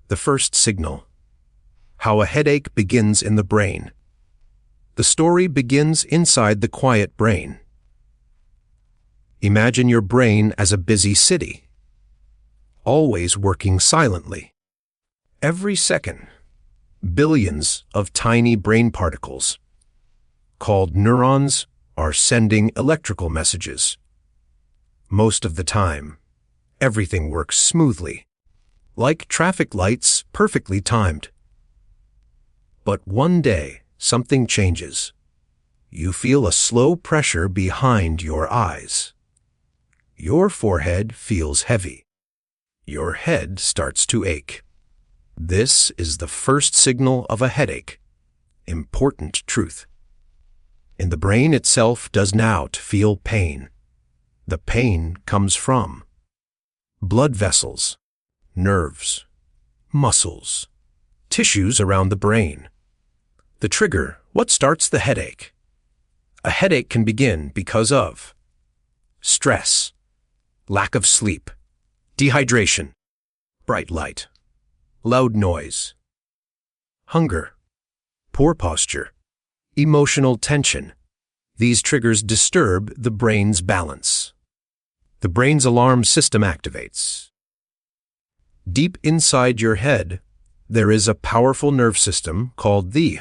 The first signal. How a headache begins in the brain. The story begins inside the quiet brain. Imagine your brain as a busy city, always working silently. Every second, billions of tiny brain particles, called neurons, are sending electrical messages. Most of the time, everything works smoothly, like traffic lights perfectly timed. But one day, something changes. You feel a slow pressure behind your eyes. Your forehead feels heavy. Your head starts to ache. This is the first signal of a headache. Important truth. And the brain itself does not feel pain. The pain comes from blood vessels, nerves, muscles, tissues around the brain. The trigger, what starts the headache? A headache can begin because of stress, lack of sleep, dehydration, bright light, loud noise, hunger, poor posture, emotional tension. These triggers disturb the brain's balance. The brain's alarm system activates. Deep inside your head, there is a powerful nerve system called the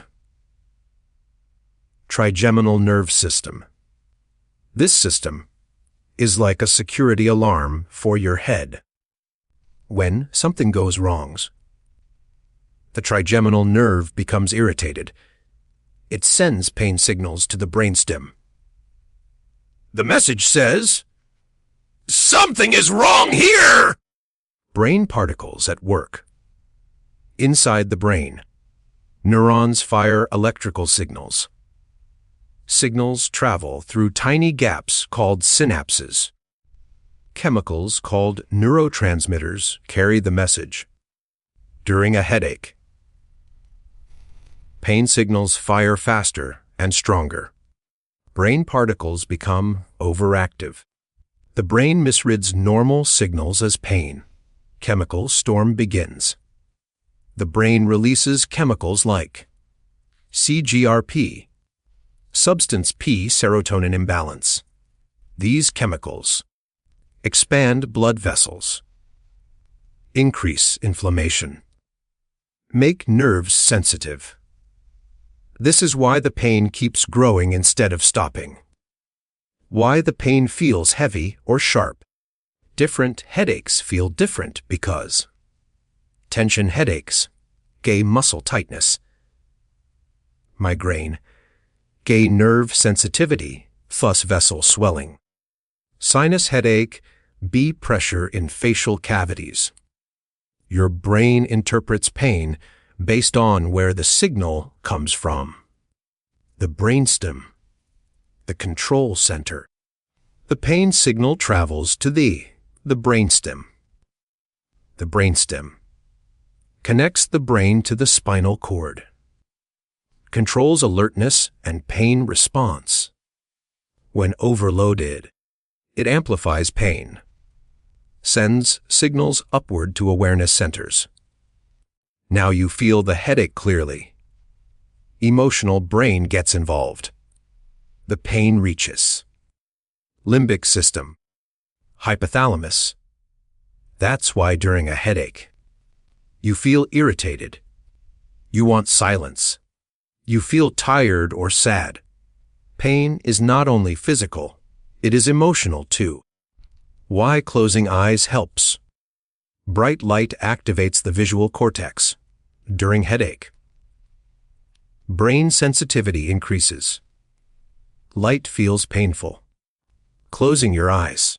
trigeminal nerve system. This system is like a security alarm for your head. When something goes wrong, the trigeminal nerve becomes irritated. It sends pain signals to the brainstem. The message says, "Something is wrong here!" Brain particles at work. Inside the brain, neurons fire electrical signals. Signals travel through tiny gaps called synapses. Chemicals called neurotransmitters carry the message. During a headache, pain signals fire faster and stronger. Brain particles become overactive. The brain misreads normal signals as pain. Chemical storm begins. The brain releases chemicals like CGRP, substance P serotonin imbalance. These chemicals expand blood vessels, increase inflammation, make nerves sensitive. This is why the pain keeps growing instead of stopping. Why the pain feels heavy or sharp. Different headaches feel different because tension headaches, gay muscle tightness. Migraine, gay nerve sensitivity, thus vessel swelling. Sinus headache, B pressure in facial cavities. Your brain interprets pain based on where the signal comes from. The brainstem, the control center. The pain signal travels to the brainstem. The brainstem connects the brain to the spinal cord, controls alertness and pain response. When overloaded, it amplifies pain, sends signals upward to awareness centers. Now you feel the headache clearly. Emotional brain gets involved. The pain reaches limbic system, hypothalamus. That's why during a headache, you feel irritated. You want silence. You feel tired or sad. Pain is not only physical, it is emotional too. Why closing eyes helps. Bright light activates the visual cortex during headache. Brain sensitivity increases. Light feels painful. Closing your eyes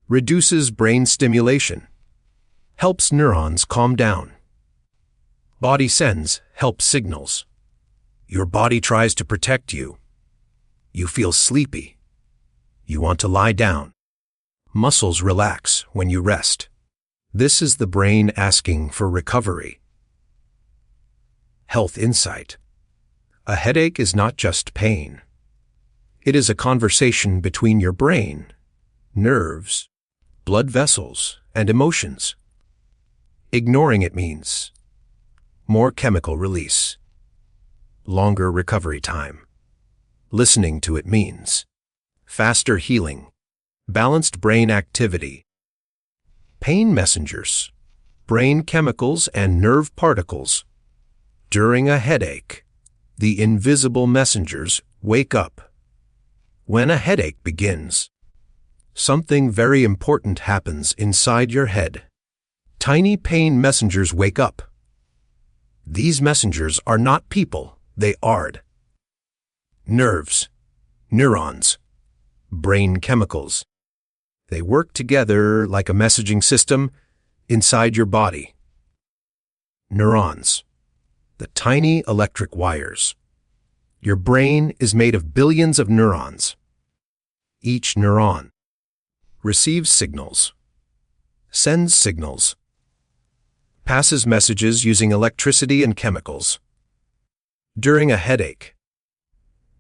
reduces brain stimulation, helps neurons calm down. Body sends help signals. Your body tries to protect you. You feel sleepy. You want to lie down. Muscles relax when you rest. This is the brain asking for recovery. Health insight. A headache is not just pain. It is a conversation between your brain, nerves, blood vessels, and emotions. Ignoring it means more chemical release, longer recovery time. Listening to it means faster healing, balanced brain activity. Pain messengers, brain chemicals and nerve particles. During a headache, the invisible messengers wake up. When a headache begins, something very important happens inside your head. Tiny pain messengers wake up. These messengers are not people, they are nerves, neurons, brain chemicals. They work together like a messaging system inside your body. Neurons, the tiny electric wires. Your brain is made of billions of neurons. Each neuron receives signals, sends signals, passes messages using electricity and chemicals. During a headache,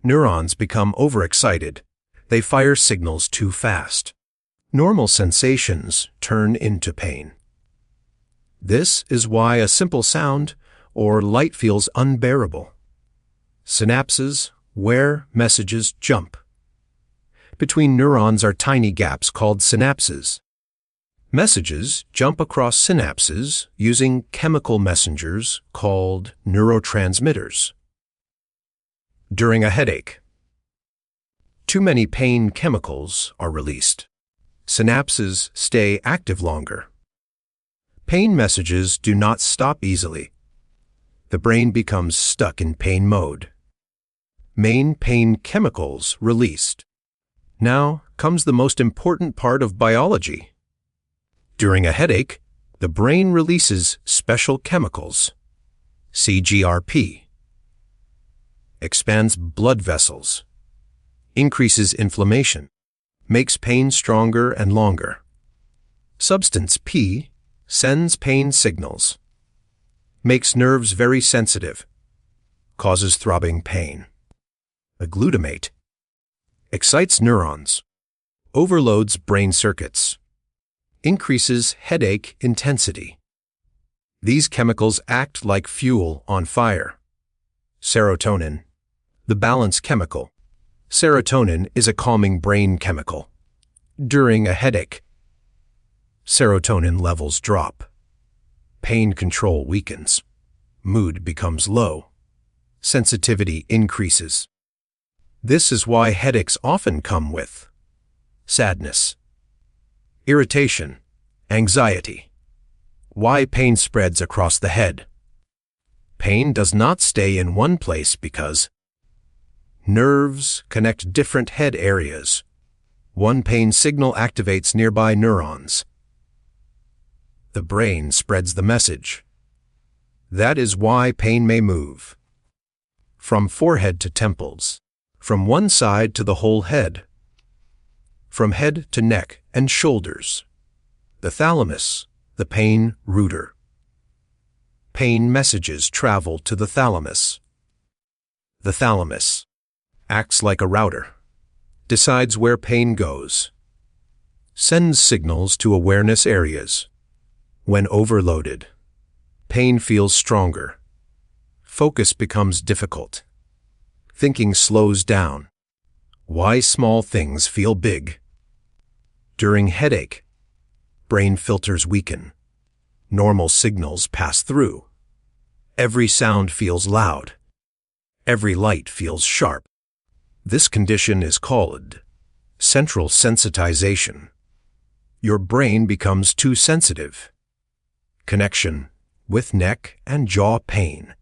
neurons become overexcited. They fire signals too fast. Normal sensations turn into pain. This is why a simple sound or light feels unbearable. Synapses, where messages jump. Between neurons are tiny gaps called synapses. Messages jump across synapses using chemical messengers called neurotransmitters. During a headache, too many pain chemicals are released. Synapses stay active longer. Pain messages do not stop easily. The brain becomes stuck in pain mode. Main pain chemicals released. Now comes the most important part of biology. During a headache, the brain releases special chemicals. CGRP expands blood vessels, increases inflammation, makes pain stronger and longer. Substance P sends pain signals, makes nerves very sensitive, causes throbbing pain. A glutamate excites neurons, overloads brain circuits, increases headache intensity. These chemicals act like fuel on fire. Serotonin, the balance chemical. Serotonin is a calming brain chemical. During a headache, serotonin levels drop. Pain control weakens. Mood becomes low. Sensitivity increases. This is why headaches often come with sadness, irritation, anxiety. Why pain spreads across the head. Pain does not stay in one place because nerves connect different head areas. One pain signal activates nearby neurons. The brain spreads the message. That is why pain may move from forehead to temples, from one side to the whole head, from head to neck and shoulders. The thalamus, the pain router. Pain messages travel to the thalamus. The thalamus acts like a router, decides where pain goes, sends signals to awareness areas. When overloaded, pain feels stronger. Focus becomes difficult. Thinking slows down. Why small things feel big. During headache, brain filters weaken. Normal signals pass through. Every sound feels loud. Every light feels sharp. This condition is called central sensitization. Your brain becomes too sensitive. Connection with neck and jaw pain.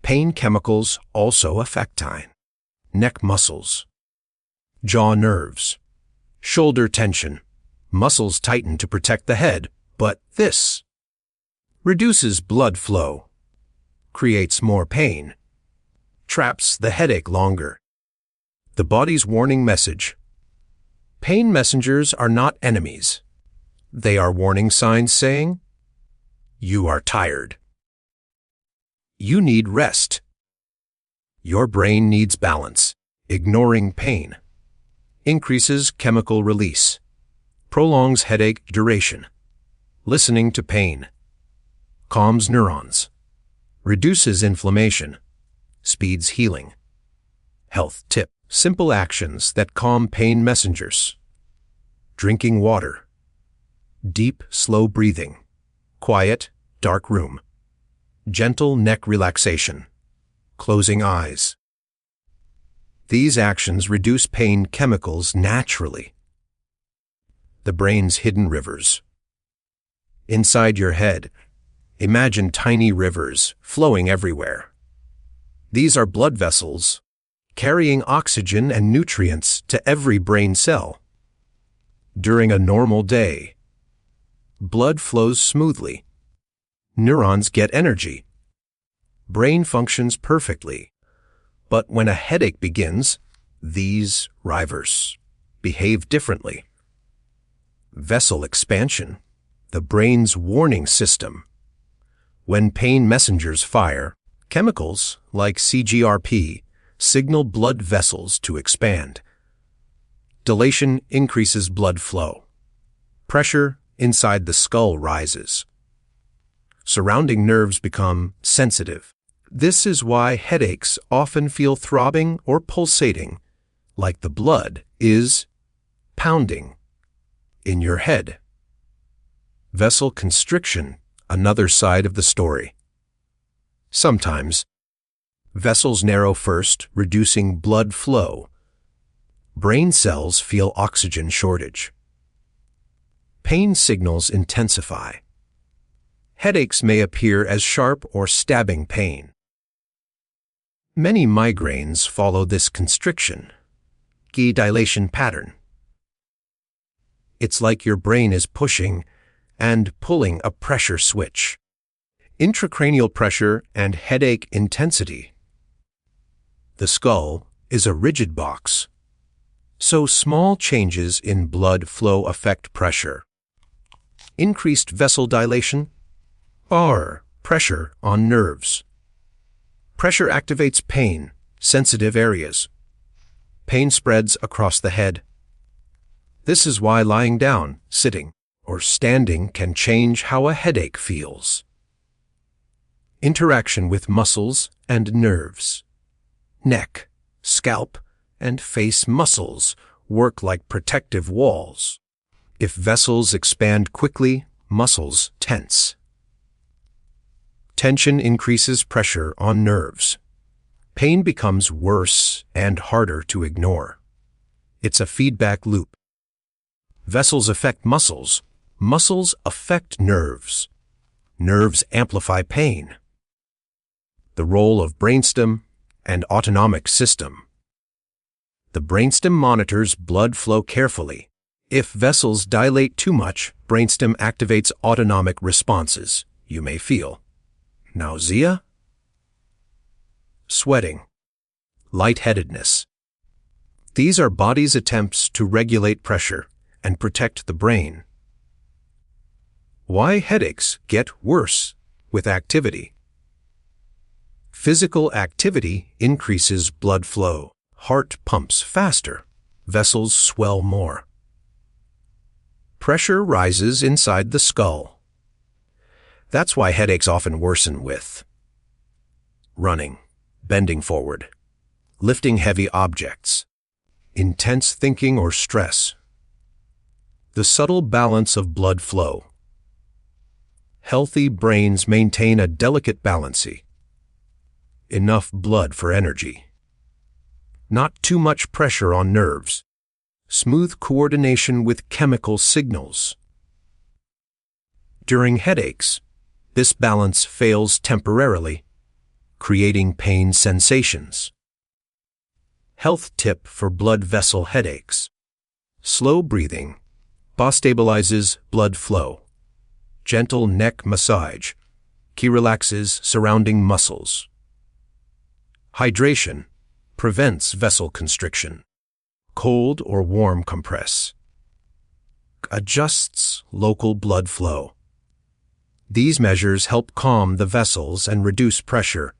Pain chemicals also affect neck muscles, jaw nerves, shoulder tension. Muscles tighten to protect the head, but this reduces blood flow, creates more pain, traps the headache longer. The body's warning message. Pain messengers are not enemies. They are warning signs saying, you are tired. You need rest. Your brain needs balance. Ignoring pain increases chemical release, prolongs headache duration. Listening to pain calms neurons, reduces inflammation, speeds healing. Health tip: simple actions that calm pain messengers. Drinking water, deep, slow breathing, quiet, dark room, gentle neck relaxation, closing eyes. These actions reduce pain chemicals naturally. The brain's hidden rivers. Inside your head, imagine tiny rivers flowing everywhere. These are blood vessels, carrying oxygen and nutrients to every brain cell. During a normal day, blood flows smoothly. Neurons get energy. Brain functions perfectly. But when a headache begins, these rivers behave differently. Vessel expansion, the brain's warning system. When pain messengers fire, chemicals like CGRP signal blood vessels to expand. Dilation increases blood flow. Pressure inside the skull rises. Surrounding nerves become sensitive. This is why headaches often feel throbbing or pulsating, like the blood is pounding in your head. Vessel constriction, another side of the story. Sometimes, vessels narrow first, reducing blood flow. Brain cells feel oxygen shortage. Pain signals intensify. Headaches may appear as sharp or stabbing pain. Many migraines follow this constriction, dilation pattern. It's like your brain is pushing and pulling a pressure switch. Intracranial pressure and headache intensity. The skull is a rigid box, so small changes in blood flow affect pressure. Increased vessel dilation or pressure on nerves. Pressure activates pain, sensitive areas. Pain spreads across the head. This is why lying down, sitting, or standing can change how a headache feels. Interaction with muscles and nerves. Neck, scalp, and face muscles work like protective walls. If vessels expand quickly, muscles tense. Tension increases pressure on nerves. Pain becomes worse and harder to ignore. It's a feedback loop. Vessels affect muscles. Muscles affect nerves. Nerves amplify pain. The role of brainstem and autonomic system. The brainstem monitors blood flow carefully. If vessels dilate too much, brainstem activates autonomic responses. You may feel nausea, sweating, lightheadedness. These are body's attempts to regulate pressure and protect the brain. Why headaches get worse with activity. Physical activity increases blood flow. Heart pumps faster. Vessels swell more. Pressure rises inside the skull. That's why headaches often worsen with running, bending forward, lifting heavy objects, intense thinking or stress. The subtle balance of blood flow. Healthy brains maintain a delicate balance. Enough blood for energy. Not too much pressure on nerves. Smooth coordination with chemical signals. During headaches, this balance fails temporarily, creating pain sensations. Health tip for blood vessel headaches. Slow breathing stabilizes blood flow. Gentle neck massage relaxes surrounding muscles. Hydration prevents vessel constriction. Cold or warm compress adjusts local blood flow. These measures help calm the vessels and reduce pressure,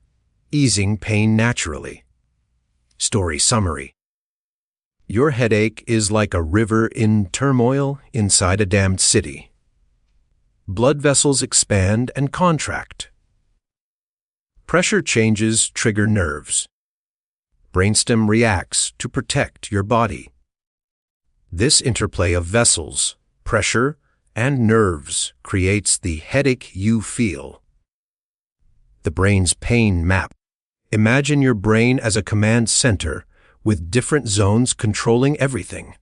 easing pain naturally. Story summary. Your headache is like a river in turmoil inside a dammed city. blood vessels expand and contract. Pressure changes trigger nerves. Brainstem reacts to protect your body. This interplay of vessels, pressure, and nerves creates the headache you feel. The brain's pain map. Imagine your brain as a command center with different zones controlling everything.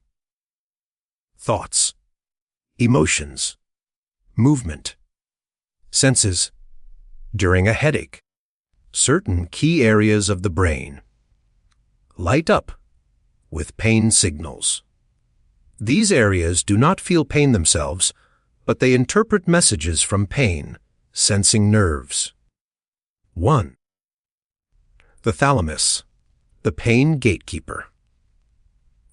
Thoughts, emotions, movement, senses. During a headache, certain key areas of the brain light up with pain signals. These areas do not feel pain themselves, but they interpret messages from pain, sensing nerves. 1. The thalamus, the pain gatekeeper.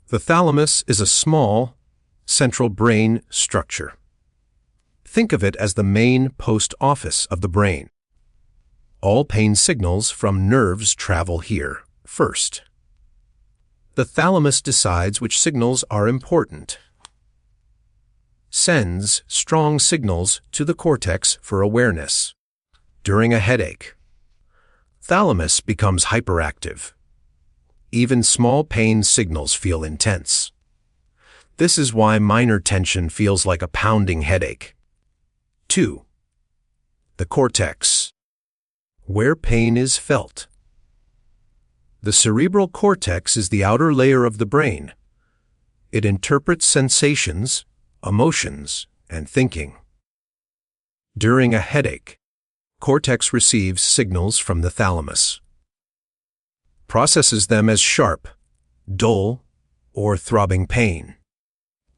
The thalamus is a small, central brain structure. Think of it as the main post office of the brain. All pain signals from nerves travel here first. The thalamus decides which signals are important. Sends strong signals to the cortex for awareness. During a headache, thalamus becomes hyperactive. Even small pain signals feel intense. This is why minor tension feels like a pounding headache. 2. The cortex, where pain is felt. The cerebral cortex is the outer layer of the brain. It interprets sensations, emotions, and thinking. During a headache, cortex receives signals from the thalamus, processes them as sharp, dull, or throbbing pain.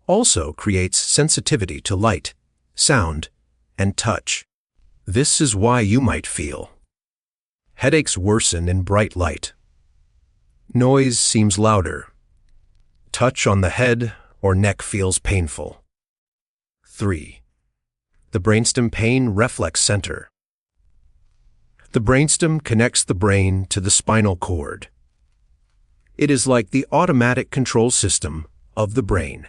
Also creates sensitivity to light, sound, and touch. This is why you might feel headaches worsen in bright light. Noise seems louder. Touch on the head or neck feels painful. 3. The brainstem pain reflex center. The brainstem connects the brain to the spinal cord. It is like the automatic control system of the brain.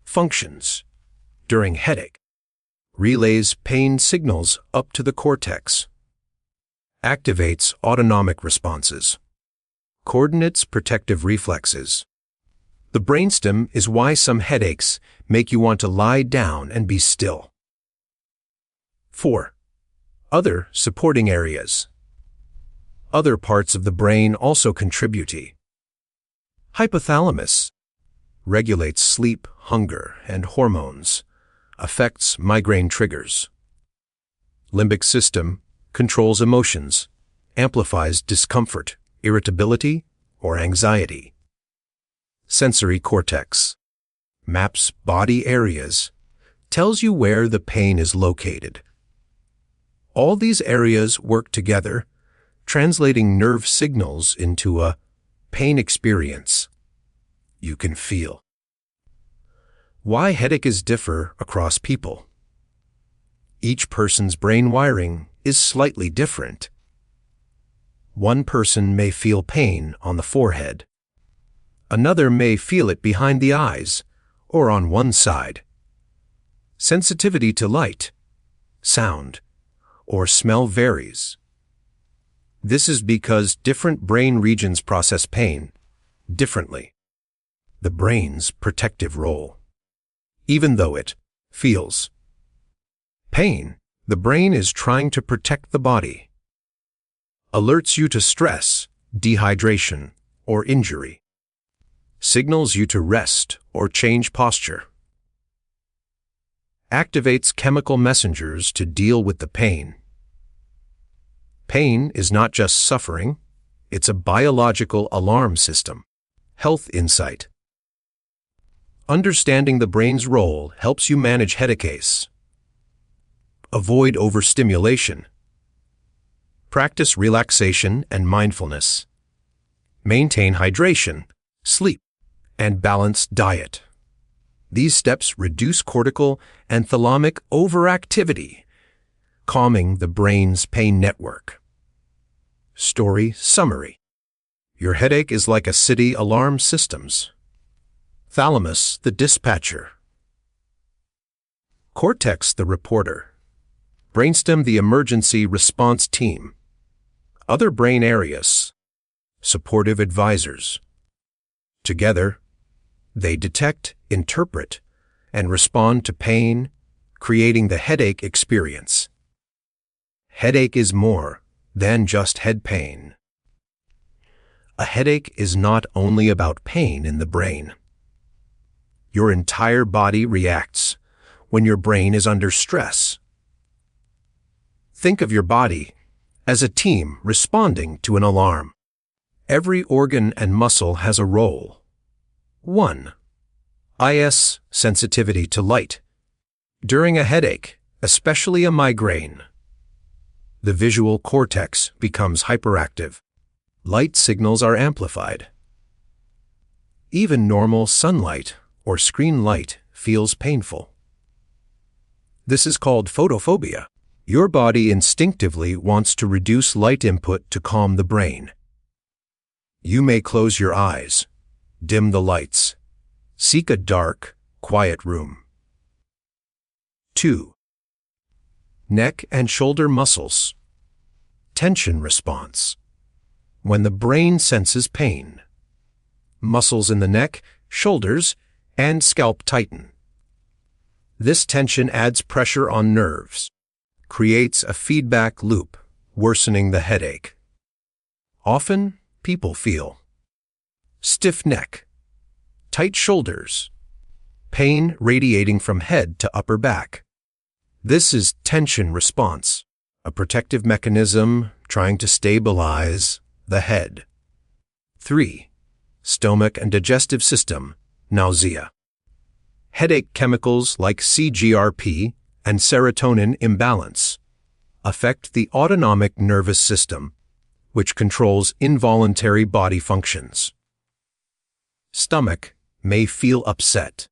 Functions. During headache, relays pain signals up to the cortex. Activates autonomic responses. Coordinates protective reflexes. The brainstem is why some headaches make you want to lie down and be still. 4. Other supporting areas. Other parts of the brain also contribute. Hypothalamus regulates sleep, hunger, and hormones, affects migraine triggers. Limbic system controls emotions, amplifies discomfort, irritability, or anxiety. Sensory cortex maps body areas, tells you where the pain is located. All these areas work together, translating nerve signals into a pain experience you can feel. Why headaches differ across people. Each person's brain wiring is slightly different. One person may feel pain on the forehead. Another may feel it behind the eyes or on one side. Sensitivity to light, sound, or smell varies. This is because different brain regions process pain differently. The brain's protective role. Even though it feels pain, the brain is trying to protect the body. Alerts you to stress, dehydration, or injury. Signals you to rest or change posture. Activates chemical messengers to deal with the pain. Pain is not just suffering, it's a biological alarm system. Health insight. Understanding the brain's role helps you manage headaches. Avoid overstimulation. Practice relaxation and mindfulness. Maintain hydration, sleep, and balanced diet. These steps reduce cortical and thalamic overactivity, calming the brain's pain network. Story summary. Your headache is like a city alarm systems. Thalamus, the dispatcher. Cortex the reporter. Brainstem the emergency response team. Other brain areas. Supportive advisors. Together, they detect, interpret, and respond to pain, creating the headache experience. Headache is more than just head pain. A headache is not only about pain in the brain. Your entire body reacts when your brain is under stress. Think of your body as a team responding to an alarm. Every organ and muscle has a role. 1. IS sensitivity to light. During a headache, especially a migraine, the visual cortex becomes hyperactive. Light signals are amplified. Even normal sunlight or screen light feels painful. This is called photophobia. Your body instinctively wants to reduce light input to calm the brain. You may close your eyes, dim the lights, seek a dark, quiet room. 2. Neck and shoulder muscles. Tension response. When the brain senses pain, muscles in the neck, shoulders, and scalp tighten. This tension adds pressure on nerves, creates a feedback loop, worsening the headache. Often, people feel stiff neck, tight shoulders, pain radiating from head to upper back. This is tension response, a protective mechanism trying to stabilize the head. 3. Stomach and digestive system, nausea. Headache chemicals like CGRP and serotonin imbalance affect the autonomic nervous system, which controls involuntary body functions. Stomach may feel upset.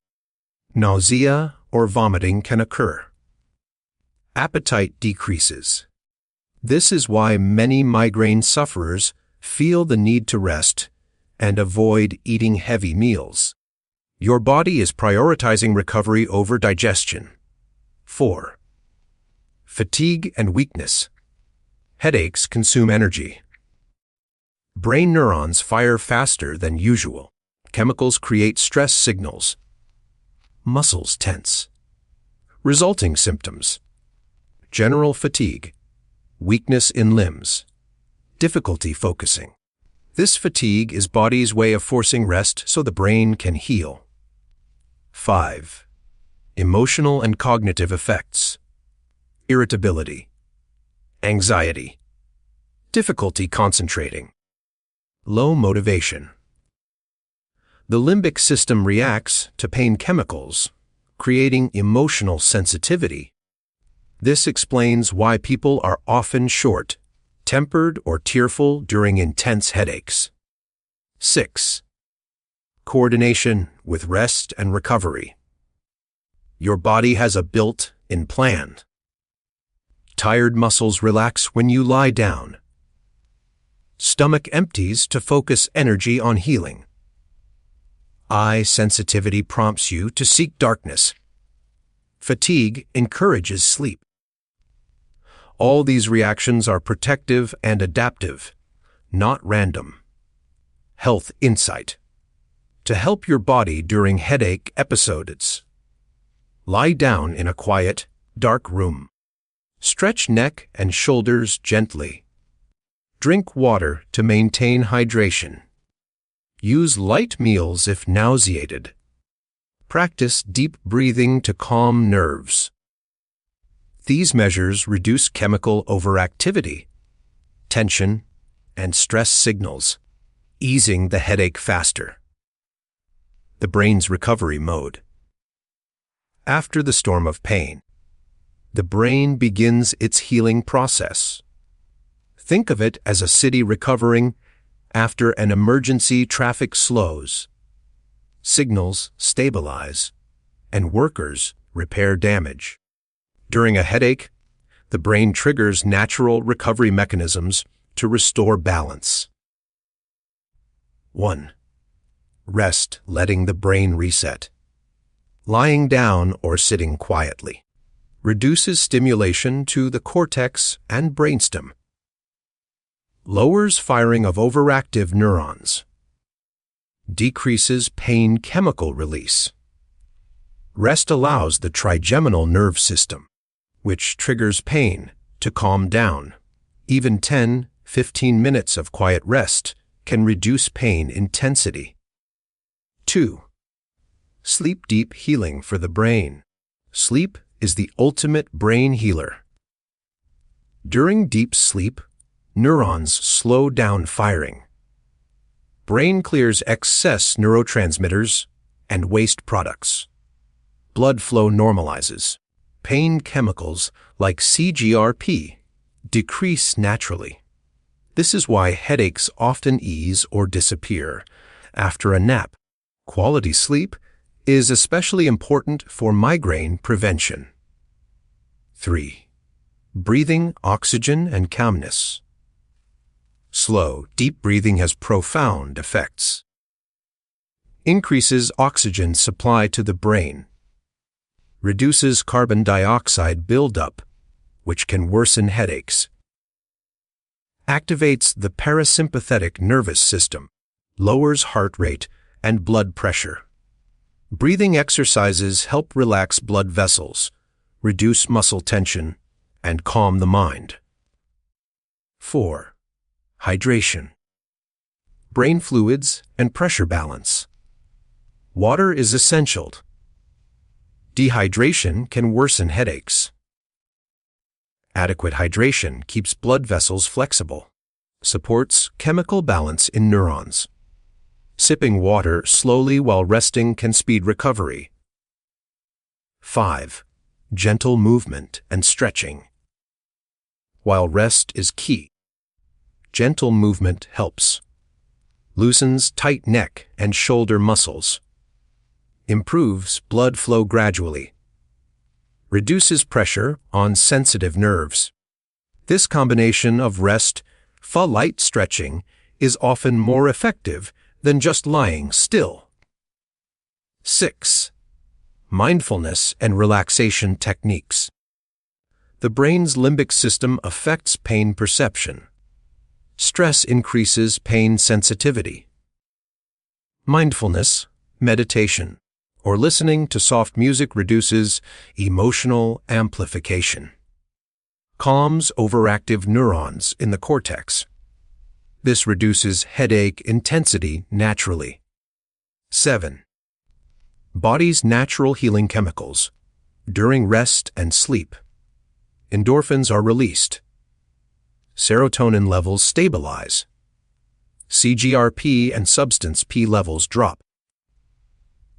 Nausea or vomiting can occur. Appetite decreases. This is why many migraine sufferers feel the need to rest and avoid eating heavy meals. Your body is prioritizing recovery over digestion. 4. Fatigue and weakness. Headaches consume energy. Brain neurons fire faster than usual. Chemicals create stress signals. Muscles tense. Resulting symptoms: general fatigue, weakness in limbs, difficulty focusing. This fatigue is body's way of forcing rest so the brain can heal. 5. Emotional and cognitive effects. Irritability, anxiety, difficulty concentrating, low motivation. The limbic system reacts to pain chemicals, creating emotional sensitivity. This explains why people are often short-tempered or tearful during intense headaches. 6. Coordination with rest and recovery. Your body has a built-in plan. Tired muscles relax when you lie down. Stomach empties to focus energy on healing. Eye sensitivity prompts you to seek darkness. Fatigue encourages sleep. All these reactions are protective and adaptive, not random. Health insight. To help your body during headache episodes: lie down in a quiet, dark room. Stretch neck and shoulders gently. Drink water to maintain hydration. Use light meals if nauseated. Practice deep breathing to calm nerves. These measures reduce chemical overactivity, tension, and stress signals, easing the headache faster. The brain's recovery mode. After the storm of pain, the brain begins its healing process. Think of it as a city recovering after an emergency. Traffic slows, signals stabilize, and workers repair damage. During a headache, the brain triggers natural recovery mechanisms to restore balance. 1. Rest, letting the brain reset. Lying down or sitting quietly. reduces stimulation to the cortex and brainstem, lowers firing of overactive neurons, decreases pain chemical release. Rest allows the trigeminal nerve system, which triggers pain, to calm down. Even 10-15 minutes of quiet rest can reduce pain intensity. 2. Sleep deep healing for the brain. Sleep is the ultimate brain healer. During deep sleep, neurons slow down firing. Brain clears excess neurotransmitters and waste products. Blood flow normalizes. Pain chemicals like CGRP decrease naturally. This is why headaches often ease or disappear after a nap. Quality sleep is especially important for migraine prevention. 3. Breathing, oxygen, and calmness. Slow, deep breathing has profound effects. Increases oxygen supply to the brain. Reduces carbon dioxide buildup, which can worsen headaches. Activates the parasympathetic nervous system, lowers heart rate and blood pressure. Breathing exercises help relax blood vessels, reduce muscle tension, and calm the mind. 4. Hydration. Brain fluids and pressure balance. Water is essential. Dehydration can worsen headaches. Adequate hydration keeps blood vessels flexible, supports chemical balance in neurons. Sipping water slowly while resting can speed recovery. 5. Gentle movement and stretching. While rest is key, gentle movement helps. Loosens tight neck and shoulder muscles. Improves blood flow gradually. Reduces pressure on sensitive nerves. This combination of rest, light stretching is often more effective than just lying still. 6. Mindfulness and relaxation techniques. The brain's limbic system affects pain perception. Stress increases pain sensitivity. Mindfulness, meditation, or listening to soft music reduces emotional amplification. Calms overactive neurons in the cortex. This reduces headache intensity naturally. 7. Body's natural healing chemicals. During rest and sleep, endorphins are released. Serotonin levels stabilize. CGRP and substance P levels drop.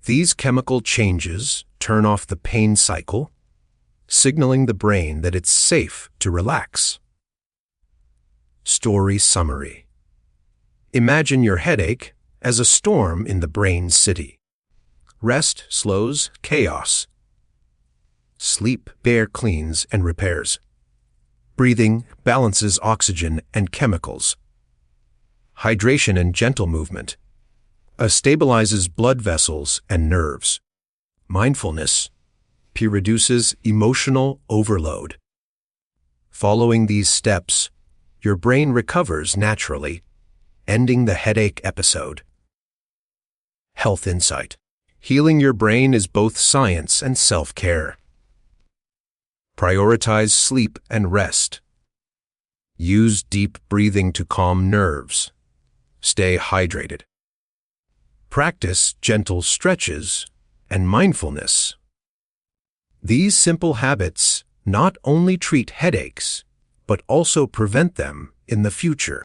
These chemical changes turn off the pain cycle, signaling the brain that it's safe to relax. Story summary. Imagine your headache as a storm in the brain city. Rest slows chaos. Sleep cleans and repairs. Breathing balances oxygen and chemicals. Hydration and gentle movement stabilizes blood vessels and nerves. Mindfulness reduces emotional overload. Following these steps, your brain recovers naturally, ending the headache episode. Health insight. Healing your brain is both science and self-care. Prioritize sleep and rest. Use deep breathing to calm nerves. Stay hydrated. Practice gentle stretches and mindfulness. These simple habits not only treat headaches, but also prevent them in the future.